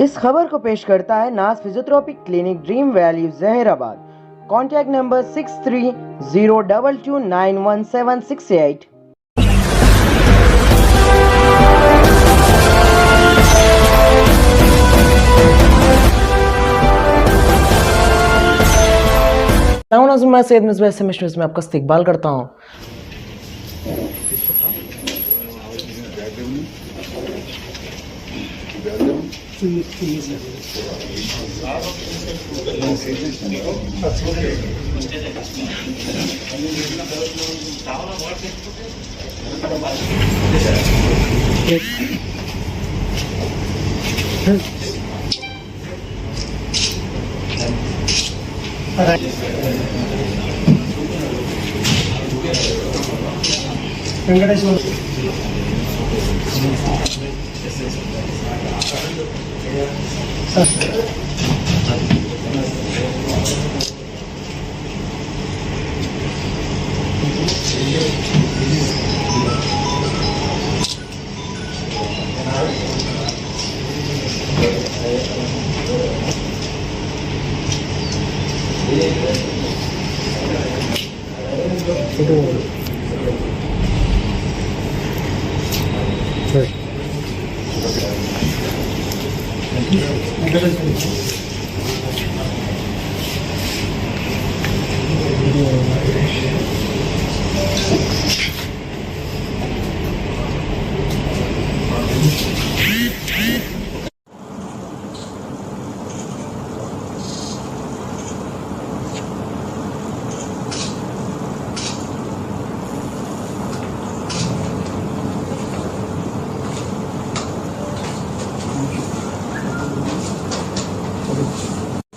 इस खबर को पेश करता है Naaz physiotherapy clinic dream valley Zaheerabad. Contact number 6302291768। मैं सैयद मिसबाह न्यूज़ में आपका इस्तकबाल करता हूँ।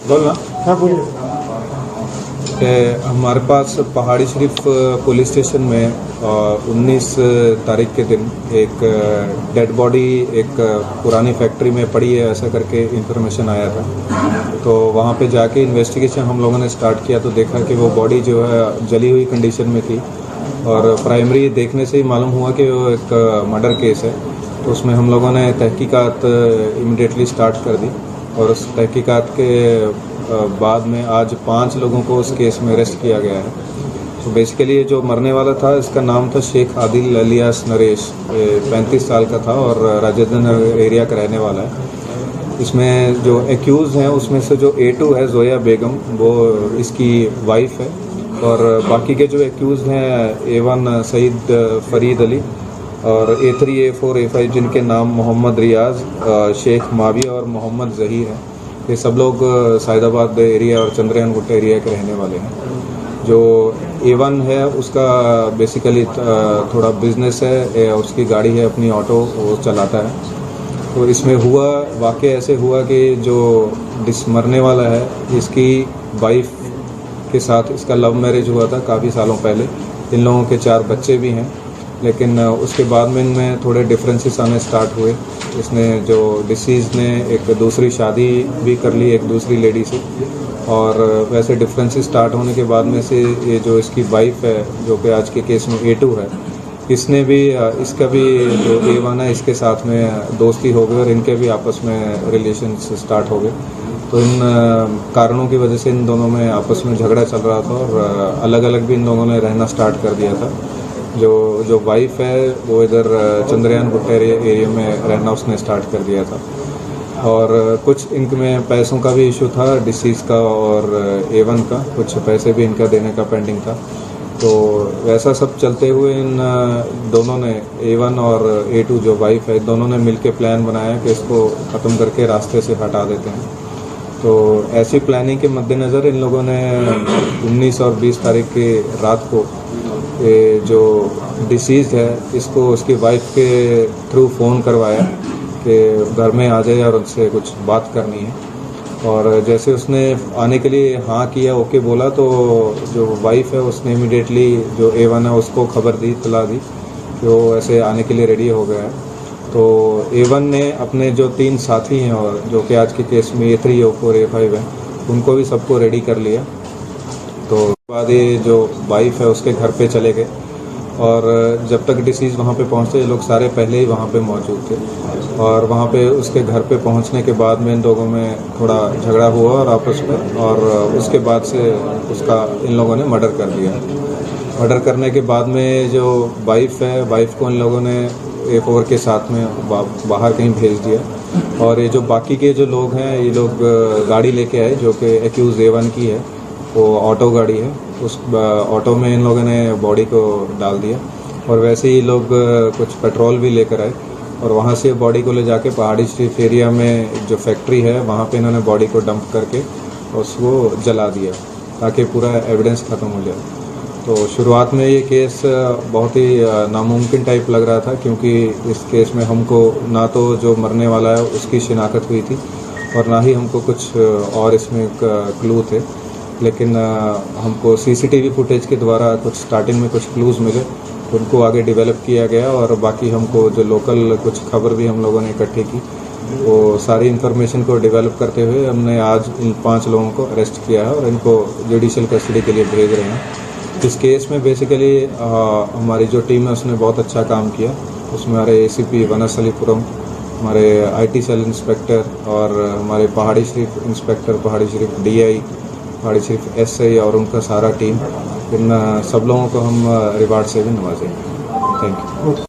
बोलना। हाँ बोलिए। हमारे पास पहाड़ी शरीफ पुलिस स्टेशन में 19 तारीख के दिन एक डेड बॉडी एक पुरानी फैक्ट्री में पड़ी है, ऐसा करके इन्फॉर्मेशन आया था। तो वहाँ पे जाके इन्वेस्टिगेशन हम लोगों ने स्टार्ट किया तो देखा कि वो बॉडी जो है जली हुई कंडीशन में थी और प्राइमरी देखने से ही मालूम हुआ कि वो एक मर्डर केस है। तो उसमें हम लोगों ने तहकीकात इमीडिएटली स्टार्ट कर दी और उस तहकीकात के बाद में आज 5 लोगों को उस केस में अरेस्ट किया गया है। तो बेसिकली जो मरने वाला था इसका नाम था शेख आदिल अलियास नरेश, 35 साल का था और राजेंद्र नगर एरिया का रहने वाला है। इसमें जो एक्यूज़ हैं उसमें से जो A2 है जोया बेगम, वो इसकी वाइफ है और बाकी के जो एक्यूज़ हैं A1 सईद फरीद अली और A3 A4 A5 जिनके नाम मोहम्मद रियाज, शेख माविया और मोहम्मद जहीर हैं। ये सब लोग सैदाबाद एरिया और चंद्रयान गुट्टा एरिया के रहने वाले हैं। जो A1 है उसका बेसिकली थोड़ा बिजनेस है, उसकी गाड़ी है अपनी ऑटो, वो चलाता है। तो इसमें हुआ वाक़या ऐसे हुआ कि जो मरने वाला है इसकी वाइफ के साथ इसका लव मैरिज हुआ था काफ़ी सालों पहले। इन लोगों के 4 बच्चे भी हैं, लेकिन उसके बाद में इनमें थोड़े डिफरेंसेस आने स्टार्ट हुए। इसने जो डिसीज़ ने एक दूसरी शादी भी कर ली एक दूसरी लेडी से और वैसे डिफरेंसेस स्टार्ट होने के बाद में से ये जो इसकी वाइफ है जो कि आज के केस में A2 है, इसने भी इसका भी जो A1 है इसके साथ में दोस्ती हो गई और इनके भी आपस में रिलेशंस स्टार्ट हो गए। तो इन कारणों की वजह से इन दोनों में आपस में झगड़ा चल रहा था और अलग अलग भी इन लोगों ने रहना स्टार्ट कर दिया था। जो वाइफ है वो इधर चंद्रयान गुट्टा एरिया में रहना उसने स्टार्ट कर दिया था और कुछ इनमें पैसों का भी इशू था, डिसीज़ का और A1 का कुछ पैसे भी इनका देने का पेंडिंग था। तो वैसा सब चलते हुए इन दोनों ने A1 और A2 जो वाइफ है दोनों ने मिलकर प्लान बनाया कि इसको ख़त्म करके रास्ते से हटा देते हैं। तो ऐसी प्लानिंग के मद्देनज़र इन लोगों ने 19 और 20 तारीख की रात को ये जो डिसीज़ है इसको उसकी वाइफ के थ्रू फ़ोन करवाया कि घर में आ जाए और उनसे कुछ बात करनी है। और जैसे उसने आने के लिए हाँ किया, ओके बोला, तो जो वाइफ है उसने इमीडिएटली जो A1 है उसको खबर दी, इत्तला दी कि वो ऐसे आने के लिए रेडी हो गया है। तो A1 ने अपने जो 3 साथी हैं और जो कि आज के केस में A3 A4 A5 है उनको भी सबको रेडी कर लिया। तो बाद ये जो वाइफ है उसके घर पे चले गए और जब तक डिसीज़ वहाँ पे पहुँचे ये लोग सारे पहले ही वहाँ पे मौजूद थे और वहाँ पे उसके घर पे पहुँचने के बाद में इन लोगों में थोड़ा झगड़ा हुआ और आपस में, और उसके बाद से उसका इन लोगों ने मर्डर कर दिया। मर्डर करने के बाद में जो वाइफ है, वाइफ को इन लोगों ने एक और के साथ में बाहर कहीं भेज दिया और ये जो बाकी के जो लोग हैं ये लोग गाड़ी लेके आए जो कि एक्यूज A1 की है, वो ऑटो गाड़ी है, उस ऑटो में इन लोगों ने बॉडी को डाल दिया और वैसे ही लोग कुछ पेट्रोल भी लेकर आए और वहाँ से बॉडी को ले जाके पहाड़ी शरीफ एरिया में जो फैक्ट्री है वहाँ पे इन्होंने बॉडी को डंप करके उसको जला दिया ताकि पूरा एविडेंस ख़त्म हो जाए। तो शुरुआत में ये केस बहुत ही नामुमकिन टाइप लग रहा था क्योंकि इस केस में हमको ना तो जो मरने वाला है उसकी शिनाख्त हुई थी और ना ही हमको कुछ और इसमें क्लू थे, लेकिन हमको सीसीटीवी फुटेज के द्वारा कुछ स्टार्टिंग में कुछ क्लूज़ मिले, उनको आगे डेवलप किया गया और बाकी हमको जो लोकल कुछ खबर भी हम लोगों ने इकट्ठी की, वो सारी इन्फॉर्मेशन को डेवलप करते हुए हमने आज इन 5 लोगों को अरेस्ट किया है और इनको जुडिशियल कस्टडी के लिए भेज रहे हैं। इस केस में बेसिकली हमारी जो टीम है उसने बहुत अच्छा काम किया। उसमें हमारे ACP वनस्थलीपुरम, हमारे IT सेल इंस्पेक्टर और हमारे पहाड़ी शरीफ इंस्पेक्टर, पहाड़ी शरीफ DI, पहाड़ी शरीफ SI और उनका सारा टीम, इन सब लोगों को हम रिवार्ड से भी नवाजेंगे। Thank you.